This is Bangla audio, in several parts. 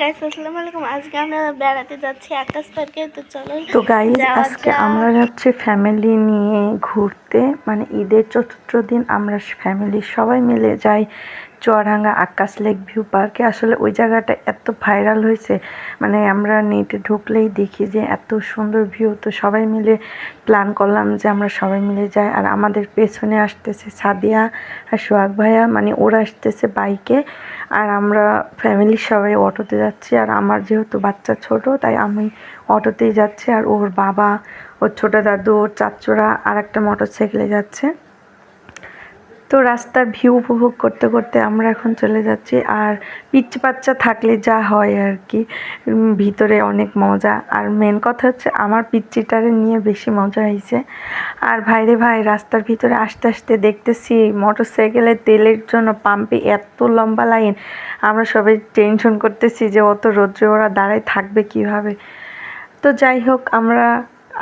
গাইস আসসালামু আলাইকুম। আজকে আমরা বেড়াতে যাচ্ছি আকাশ পার্কে। তো চলো তো গাইস আজকে আমরা যাচ্ছি ফ্যামিলি নিয়ে ঘুরতে, মানে ঈদের চতুর্থ দিন আমরা ফ্যামিলির সবাই মিলে যাই চুয়াডাঙ্গা আকাশ লেক ভিউ পার্কে। আসলে ওই জায়গাটা এত ভাইরাল হয়েছে, মানে আমরা নেটে ঢুকলেই দেখি যে এত সুন্দর ভিউ। তো সবাই মিলে প্ল্যান করলাম যে আমরা সবাই মিলে যাই। আর আমাদের পেছনে আসতেছে সাদিয়া আর সোহাগ ভাইয়া, মানে ওরা আসতেছে বাইকে আর আমরা ফ্যামিলির সবাই অটোতে যাচ্ছি। আর আমার যেহেতু বাচ্চা ছোট তাই আমি অটোতেই যাচ্ছি, আর ওর বাবা, ওর ছোটো দাদু, ওর চাচুরা আর একটা মোটরসাইকেলে যাচ্ছে। তো রাস্তার ভিউ উপভোগ করতে করতে আমরা এখন চলে যাচ্ছি। আর পিচ্চি বাচ্চা থাকলে যা হয় আর কি, ভিতরে অনেক মজা। আর মেন কথা হচ্ছে আমার পিচ্চিটারে নিয়ে বেশি মজা হয়েছে। আর ভাইরে ভাই, রাস্তার ভিতরে আস্তে আস্তে দেখতেছি মোটরসাইকেলের তেলের জন্য পাম্পে এত লম্বা লাইন। আমরা সবাই টেনশন করতেছি যে অত রোদ্রে ওরা দাঁড়ায় থাকবে কিভাবে। তো যাই হোক, আমরা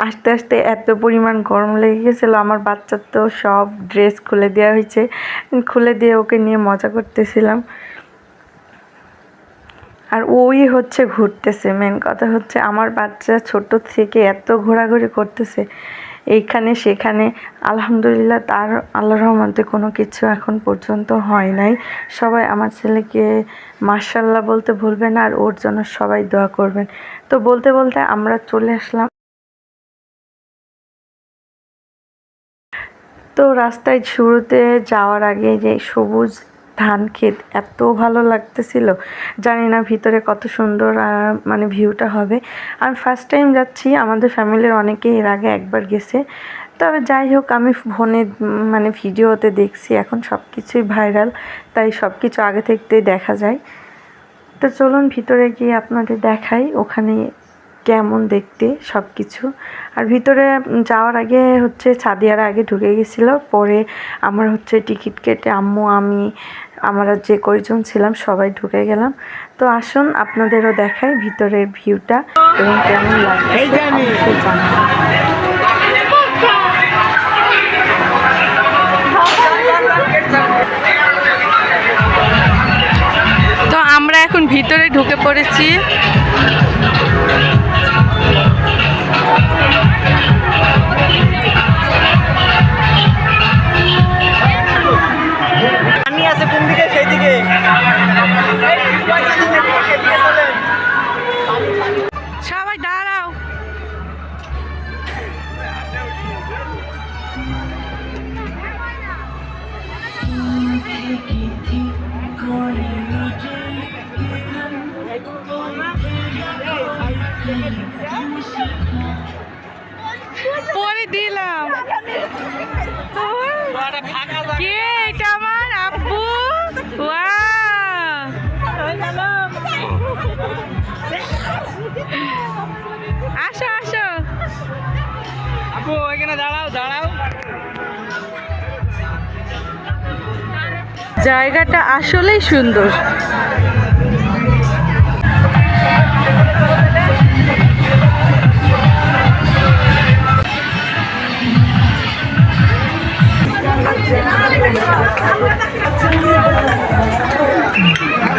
আস্তে আস্তে এত পরিমাণ গরম লেগে গেছিলো, আমার বাচ্চার তো সব ড্রেস খুলে দেওয়া হয়েছে, খুলে দিয়ে ওকে নিয়ে মজা করতেছিলাম। আর ওই হচ্ছে ঘুরতেছে। মেন কথা হচ্ছে আমার বাচ্চা ছোট থেকে এত ঘোরাঘুরি করতেছে এইখানে সেখানে। আলহামদুলিল্লাহ তার আল্লাহর রহমতে কোনো কিছু এখন পর্যন্ত হয় নাই। সবাই আমার ছেলেকে মাশাআল্লাহ বলতে ভুলবেন, আর ওর জন্য সবাই দোয়া করবেন। তো বলতে বলতে আমরা চলে আসলাম। তো রাস্তায় শুরুতে যাওয়ার আগে যে সবুজ ধান ক্ষেত এত ভালো লাগতেছিল, জানি না ভিতরে কত সুন্দর মানে ভিউটা হবে। আমি ফার্স্ট টাইম যাচ্ছি, আমাদের ফ্যামিলির অনেকে এর আগে একবার গেছে। তবে যাই হোক, আমি ফোনে মানে ভিডিওতে দেখছি, এখন সব কিছুই ভাইরাল, তাই সব কিছু আগে থাকতেই দেখা যায়। তো চলুন ভিতরে গিয়ে আপনাদের দেখাই ওখানে কেমন দেখতে সব কিছু। আর ভিতরে যাওয়ার আগে হচ্ছে সাদিয়ারা আগে ঢুকে গেছিলো, পরে আমার হচ্ছে টিকিট কেটে আম্মু, আমি, আমরা যে কয়জন ছিলাম সবাই ঢুকে গেলাম। তো আসুন আপনাদেরও দেখাই ভিতরের ভিউটা এবং কেমন লাগছে অবশ্যই জানাবেন। তো আমরা এখন ভিতরে ঢুকে পড়েছি। আমি আছে কোন দিকে, সেই দিকে। সবাই দাঁড়াও। পরে দিলাম। কে এটা? আমার আব্বু। আসো আসো আপু, এখানে দাঁড়াও দাঁড়াও। জায়গাটা আসলেই সুন্দর।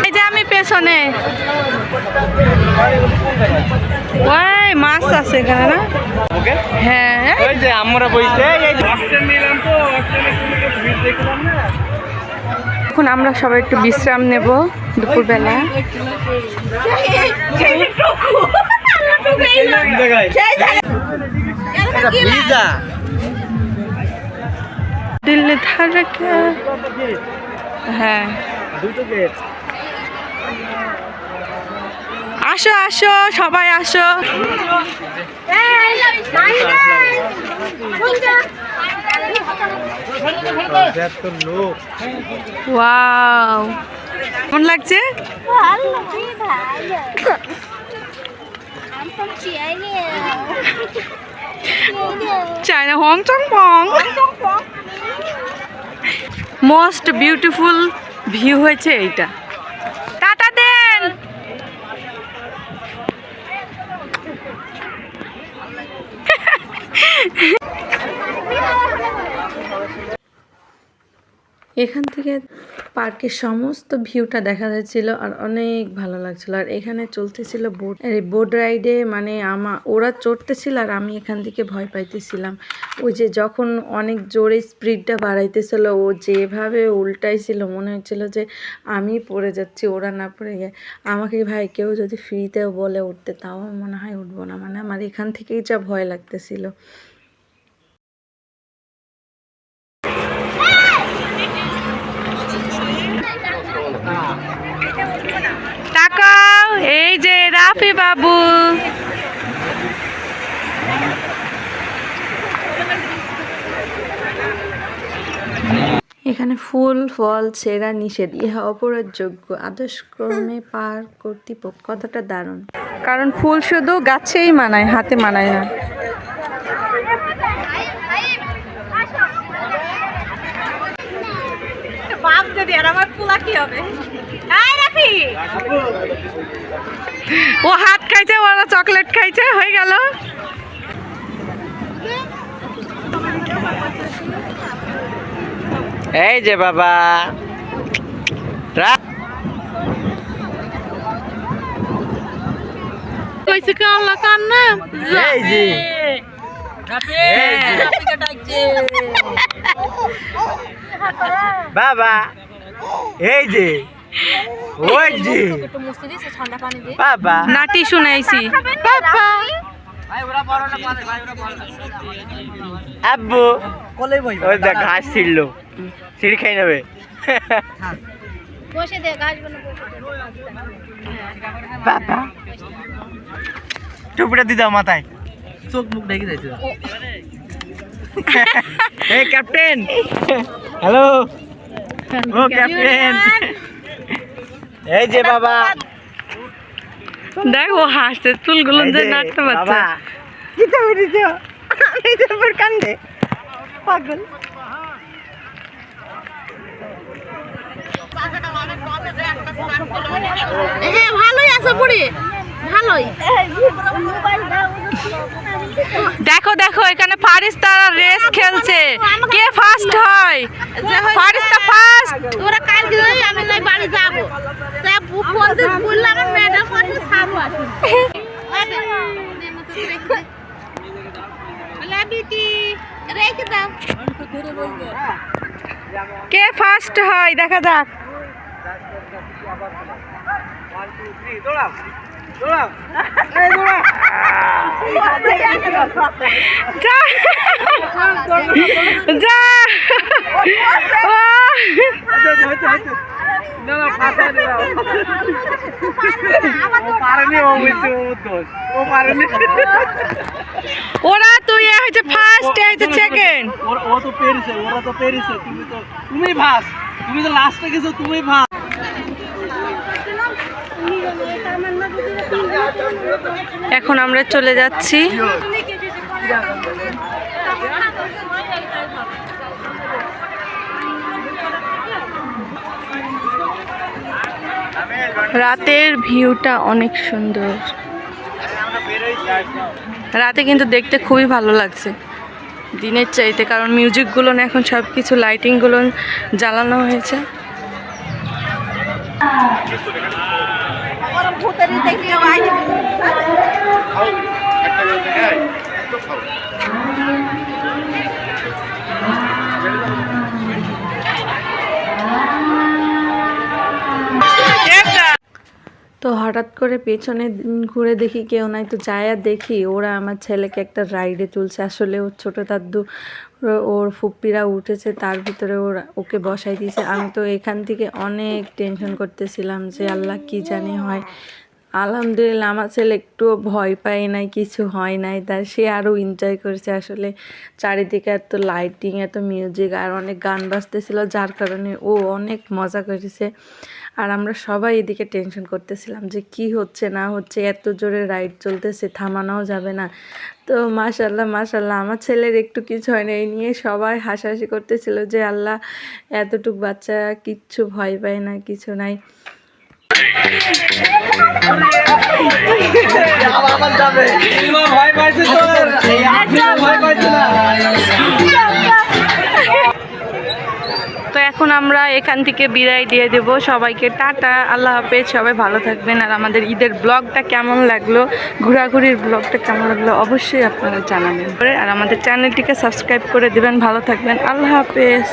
এই যে আমি পেছনে, ওই মাছ আছে এখানে না? হ্যাঁ, ওই যে আমরা বইছে অপশন নিলাম, তো অপশনে কোনো ভিড় দেখলাম না। এখন আমরা সবাই একটু বিশ্রাম নেব দুপুরবেলা। দিল্লি ধারকে, হ্যাঁ। আসো আসো সবাই আসো। ওয়াও, কেমন লাগছে? চায়না হংচং পং। মোস্ট বিউটিফুল ভিউ হয়েছে এইটা। টাটা দেন। এখান থেকে পার্কের সমস্ত ভিউটা দেখা যাচ্ছিল আর অনেক ভালো লাগছিল। আর এখানে চলতেছিল বোট রাইডে, মানে ওরা চড়তেছিল আর আমি এখান থেকে ভয় পাইতেছিলাম। ওই যে যখন অনেক জোরে স্পিডটা বাড়াইতেছিল, ও যেভাবে উল্টাইছিল মনে হচ্ছিল যে আমি পড়ে যাচ্ছি, ওরা না পড়ে গিয়ে। আমাকে ভাই কেউ যদি ফ্রিতেও বলে উঠতে, তাও মনে হয় উঠবো না, মানে আমার এখান থেকেই যা ভয় লাগতেছিল। তাকাও, এই যে রাফি বাবু। এখানে ফুল ফল ছেঁড়া নিষেধ, ইহা অপরাধযোগ্য। আদর্শক্রমে পার কর্তৃপক্ষ। কথাটা দারুণ, কারণ ফুল শুধু গাছেই মানায়, হাতে মানায় না। ও হাত খাইছে, ওরা চকলেট খাইছে, হয়ে গেল। এই যে বাবা বাবা, এই যে ওই যে বাবা নাটি শুনাইছি। আব্বু ওই দেখ ঘাস ছিড়ল, ছিঁড়ি খাই নেবে। বাবা টুপিটা দিয়ে দাও মাথায়, চোখ মুখ ঢেকে যাইছে। এই ক্যাপ্টেন, হ্যালো। ও ক্যাপ্টেন, এই যে বাবা দেখো হাসতে, চুলগুলো যে নাড়তে পারছে। কান্দে পাগল। ভালোই আছে বুড়ি, ভালোই। দেখো দেখো, এখানে ফারিস্তারা রেস খেলছে, কে ফার্স্ট হয়। ফারিস্তা ফার্স্ট। তোরা কালকে আমি নাই বাড়ি যাবো, ফোন দিয়ে বললাম ম্যাডাম আছে ছাড়ো আসুন। রেখে দাও, কে ফার্স্ট হয় দেখা যাক। যা ওরা তুই হচ্ছে ফার্স্ট, হচ্ছে সেকেন্ড। ও তো পেরেছে, ওরা তো পেরেছে, তুমি ফার্স্ট, তুমি তো লাস্টে গেছো, তুমি ফার্স্ট। এখন আমরা চলে যাচ্ছি। রাতের ভিউটা অনেক সুন্দর, রাতে কিন্তু দেখতে খুবই ভালো লাগছে দিনের চাইতে, কারণ মিউজিকগুলো এখন সব কিছু লাইটিংগুলো জ্বালানো হয়েছে। তো হঠাৎ করে পেছনে ঘুরে দেখি কেউ নাই, তো যাই আর দেখি ওরা আমার ছেলেকে একটা রাইডে তুলছে। আসলে ওর ছোটো দাদু ওর ফুপ্পিরা উঠেছে, তার ভিতরে ওকে বসাই দিয়েছে। আমি তো এখান থেকে অনেক টেনশন করতেছিলাম যে আল্লাহ কি জানি হয়। আলহামদুলিল্লাহ আমার ছেলে একটুও ভয় পায় নাই, কিছু হয় নাই তার, সে আরও এনজয় করেছে। আসলে চারিদিকে এত লাইটিং, এত মিউজিক আর অনেক গান বাজতেছিল, যার কারণে ও অনেক মজা করেছে। আর আমরা সবাই এদিকে টেনশন করতেছিলাম যে কি হচ্ছে না হচ্ছে, এত জোরে রাইড চলতেছে, থামানোও যাবে না। তো মাশাল্লাহ মাশাল্লাহ আমার ছেলের একটু কিছু হয় না, এই নিয়ে সবাই হাসাহাসি করতেছিল যে আল্লাহ এতটুক বাচ্চা কিচ্ছু ভয় পায় না, কিছু নাই। তো এখন আমরা এখান থেকে বিদায় দিয়ে দেব সবাইকে, টাটা, আল্লাহ হাফেজ, সবাই ভালো থাকবেন। আর আমাদের ঈদের ব্লগটা কেমন লাগলো, ঘোরাঘুরির ব্লগটা কেমন লাগলো অবশ্যই আপনারা জানাবেন। আর আমাদের চ্যানেলটিকে সাবস্ক্রাইব করে দেবেন। ভালো থাকবেন, আল্লাহ হাফেজ।